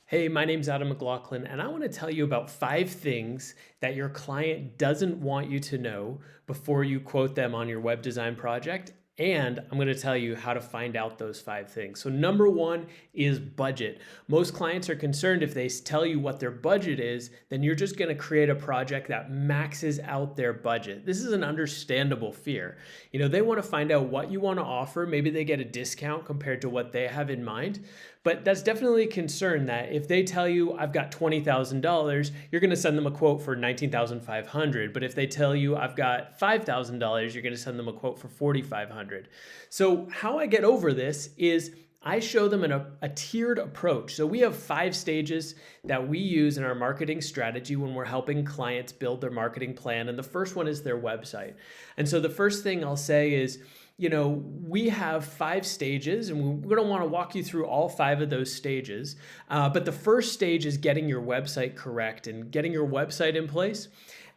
Hey, my name's Adam McLaughlin, and I want to tell you about 5 things that your client doesn't want you to know before you quote them on your web design project. And I'm going to tell you how to find out those 5 things. So, number one is budget. Most clients are concerned if they tell you what their budget is, then you're just going to create a project that maxes out their budget. This is an understandable fear. They want to find out what you want to offer. Maybe they get a discount compared to what they have in mind. But that's definitely a concern that if they tell you I've got $20,000, you're going to send them a quote for $19,500. But if they tell you I've got $5,000, you're going to send them a quote for $4,500. So how I get over this is I show them a tiered approach. So we have 5 stages that we use in our marketing strategy when we're helping clients build their marketing plan. And the first one is their website. And so the first thing I'll say is, we have 5 stages, and we don't want to walk you through all 5 of those stages. But the first stage is getting your website correct and getting your website in place.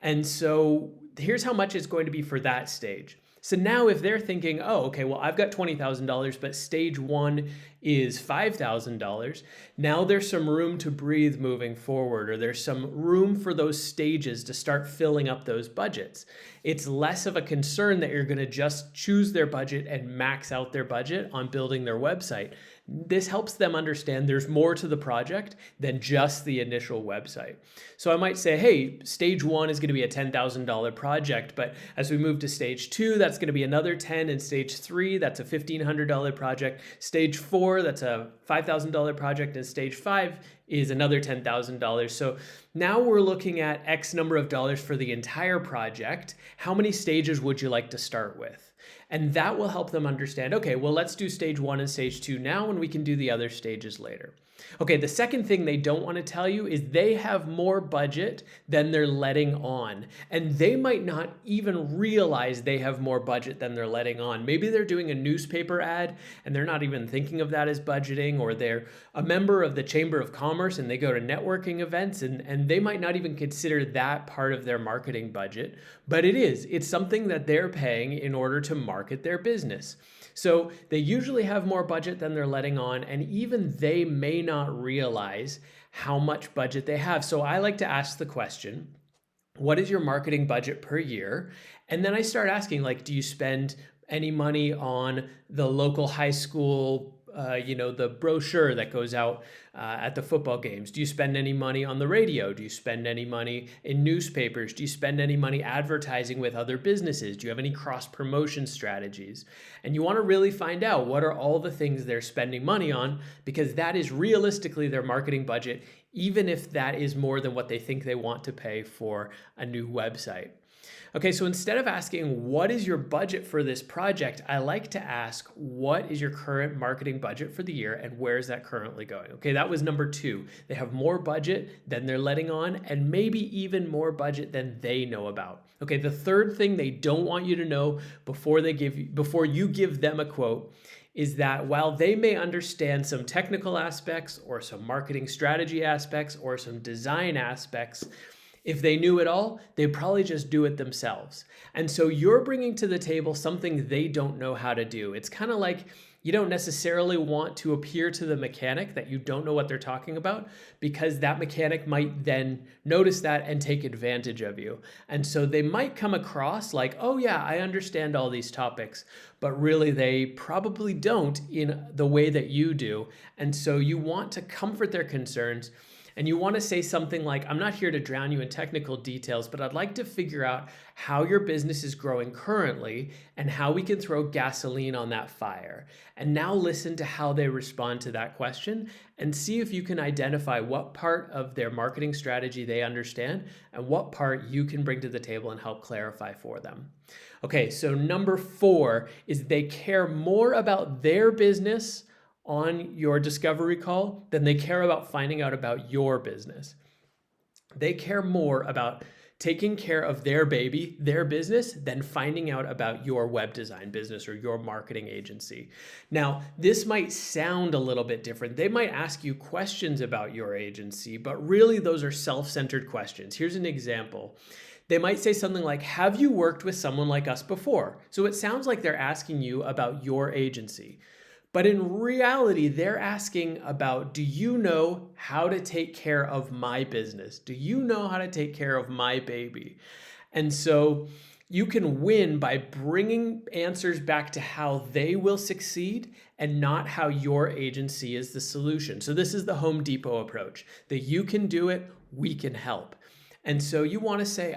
And so here's how much it's going to be for that stage. So now if they're thinking, oh, okay, well, I've got $20,000, but stage 1 is $5,000. Now there's some room to breathe moving forward, or there's some room for those stages to start filling up those budgets. It's less of a concern that you're going to just choose their budget and max out their budget on building their website. This helps them understand there's more to the project than just the initial website. So I might say, hey, stage 1 is going to be a $10,000 project, but as we move to stage 2, that's going to be another 10, and stage 3, that's a $1,500 project. Stage 4, that's a $5,000 project, and stage 5 is another $10,000. So now we're looking at X number of dollars for the entire project. How many stages would you like to start with? And that will help them understand, okay, well, let's do stage 1 and stage 2 now, and we can do the other stages later. Okay, the second thing they don't want to tell you is they have more budget than they're letting on. And they might not even realize they have more budget than they're letting on. Maybe they're doing a newspaper ad and they're not even thinking of that as budgeting, or they're a member of the Chamber of Commerce and they go to networking events and they might not even consider that part of their marketing budget. But it is. It's something that they're paying in order to market their business. So they usually have more budget than they're letting on, and even they may not realize how much budget they have. So I like to ask the question, what is your marketing budget per year? And then I start asking, do you spend any money on the local high school, the brochure that goes out at the football games? Do you spend any money on the radio? Do you spend any money in newspapers? Do you spend any money advertising with other businesses? Do you have any cross-promotion strategies? And you want to really find out what are all the things they're spending money on, because that is realistically their marketing budget, even if that is more than what they think they want to pay for a new website. Okay, so instead of asking, what is your budget for this project? I like to ask, what is your current marketing budget for the year and where is that currently going? Okay, that was number 2. They have more budget than they're letting on, and maybe even more budget than they know about. Okay, the third thing they don't want you to know before you give them a quote is that while they may understand some technical aspects or some marketing strategy aspects or some design aspects, if they knew it all, they'd probably just do it themselves. And so you're bringing to the table something they don't know how to do. It's kind of like you don't necessarily want to appear to the mechanic that you don't know what they're talking about, because that mechanic might then notice that and take advantage of you. And so they might come across like, oh yeah, I understand all these topics, but really they probably don't in the way that you do. And so you want to comfort their concerns. And you want to say something like, I'm not here to drown you in technical details, but I'd like to figure out how your business is growing currently and how we can throw gasoline on that fire. And now listen to how they respond to that question and see if you can identify what part of their marketing strategy they understand and what part you can bring to the table and help clarify for them. Okay, so number 4 is they care more about their business on your discovery call than they care about finding out about your business. They care more about taking care of their baby, their business, than finding out about your web design business or your marketing agency. Now, this might sound a little bit different. They might ask you questions about your agency, but really those are self-centered questions. Here's an example. They might say something like, have you worked with someone like us before? So it sounds like they're asking you about your agency. But in reality, they're asking about, do you know how to take care of my business? Do you know how to take care of my baby? And so you can win by bringing answers back to how they will succeed and not how your agency is the solution. So this is the Home Depot approach, that you can do it, we can help. And so you want to say,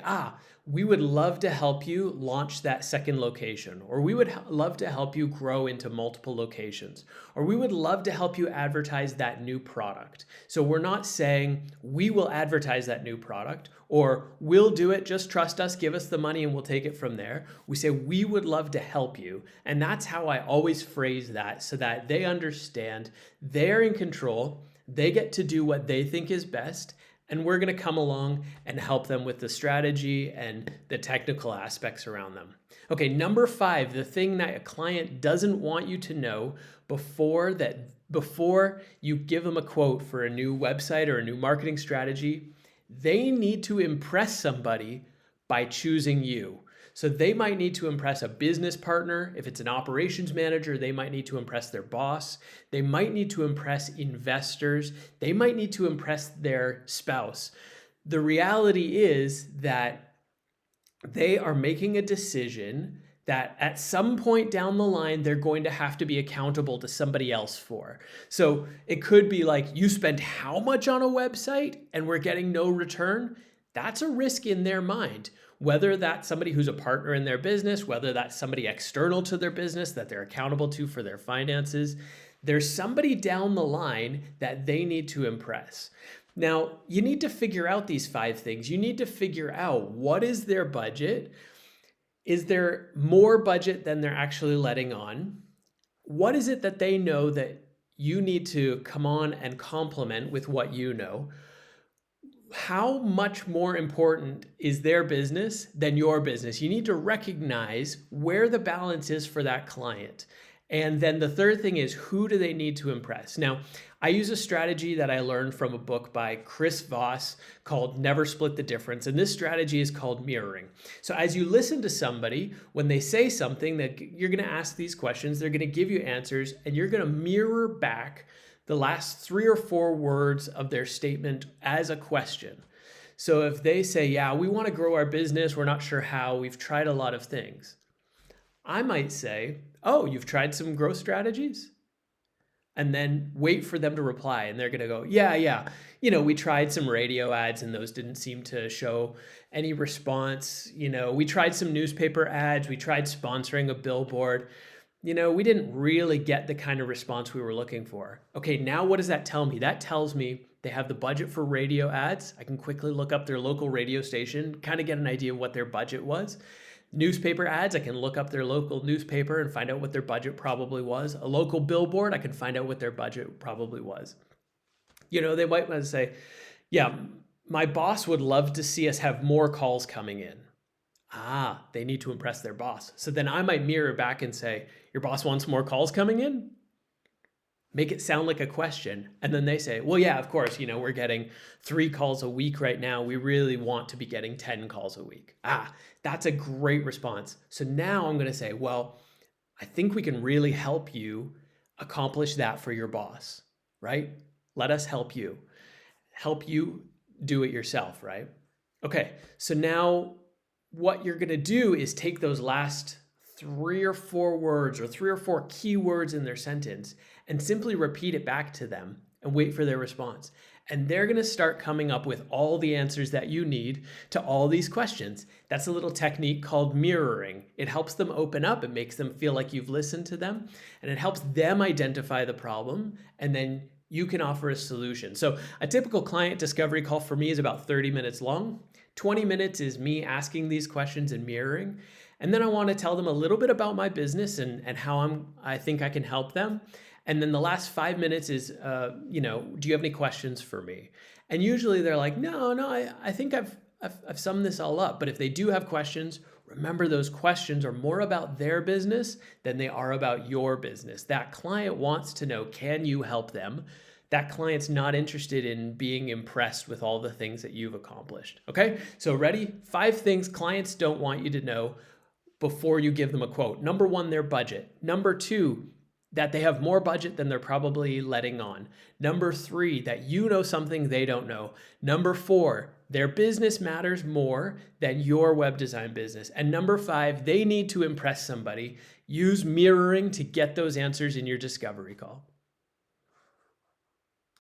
we would love to help you launch that second location, or we would love to help you grow into multiple locations, or we would love to help you advertise that new product. So we're not saying we will advertise that new product, or we'll do it, just trust us, give us the money and we'll take it from there. We say we would love to help you. And that's how I always phrase that, so that they understand they're in control, they get to do what they think is best, and we're going to come along and help them with the strategy and the technical aspects around them. Okay, number 5, the thing that a client doesn't want you to know before you give them a quote for a new website or a new marketing strategy, they need to impress somebody by choosing you. So they might need to impress a business partner. If it's an operations manager, they might need to impress their boss. They might need to impress investors. They might need to impress their spouse. The reality is that they are making a decision that at some point down the line, they're going to have to be accountable to somebody else for. So it could be like, you spent how much on a website and we're getting no return? That's a risk in their mind. Whether that's somebody who's a partner in their business, whether that's somebody external to their business that they're accountable to for their finances, there's somebody down the line that they need to impress. Now, you need to figure out these 5 things. You need to figure out, what is their budget? Is there more budget than they're actually letting on? What is it that they know that you need to come on and complement with what you know? How much more important is their business than your business? You need to recognize where the balance is for that client. And then the third thing is, who do they need to impress? Now, I use a strategy that I learned from a book by Chris Voss called Never Split the Difference. And this strategy is called mirroring. So as you listen to somebody, when they say something, that you're going to ask these questions, they're going to give you answers, and you're going to mirror back the last 3 or 4 words of their statement as a question. So if they say, yeah, we want to grow our business, we're not sure how, we've tried a lot of things, I might say, oh, you've tried some growth strategies? And then wait for them to reply. And they're going to go, yeah. We tried some radio ads and those didn't seem to show any response. We tried some newspaper ads. We tried sponsoring a billboard. We didn't really get the kind of response we were looking for. Okay, now what does that tell me? That tells me they have the budget for radio ads. I can quickly look up their local radio station, kind of get an idea of what their budget was. Newspaper ads, I can look up their local newspaper and find out what their budget probably was. A local billboard, I can find out what their budget probably was. They might want to say, yeah, my boss would love to see us have more calls coming in. They need to impress their boss. So then I might mirror back and say, your boss wants more calls coming in? Make it sound like a question. And then they say, well, yeah, of course, we're getting 3 calls a week right now. We really want to be getting 10 calls a week. That's a great response. So now I'm going to say, well, I think we can really help you accomplish that for your boss, right? Let us help you do it yourself, right? Okay, so now what you're going to do is take those last 3 or 4 words or 3 or 4 key words in their sentence and simply repeat it back to them and wait for their response. And they're going to start coming up with all the answers that you need to all these questions. That's a little technique called mirroring. It helps them open up. It makes them feel like you've listened to them, and it helps them identify the problem, and then you can offer a solution. So a typical client discovery call for me is about 30 minutes long. 20 minutes is me asking these questions and mirroring. And then I want to tell them a little bit about my business and how I think I can help them. And then the last 5 minutes is, do you have any questions for me? And usually they're like, no, I think I've summed this all up. But if they do have questions, remember those questions are more about their business than they are about your business. That client wants to know, can you help them? That client's not interested in being impressed with all the things that you've accomplished. Okay, so ready? 5 things clients don't want you to know before you give them a quote. Number 1, their budget. Number 2, that they have more budget than they're probably letting on. Number 3, that you know something they don't know. Number 4, their business matters more than your web design business. And number 5, they need to impress somebody. Use mirroring to get those answers in your discovery call.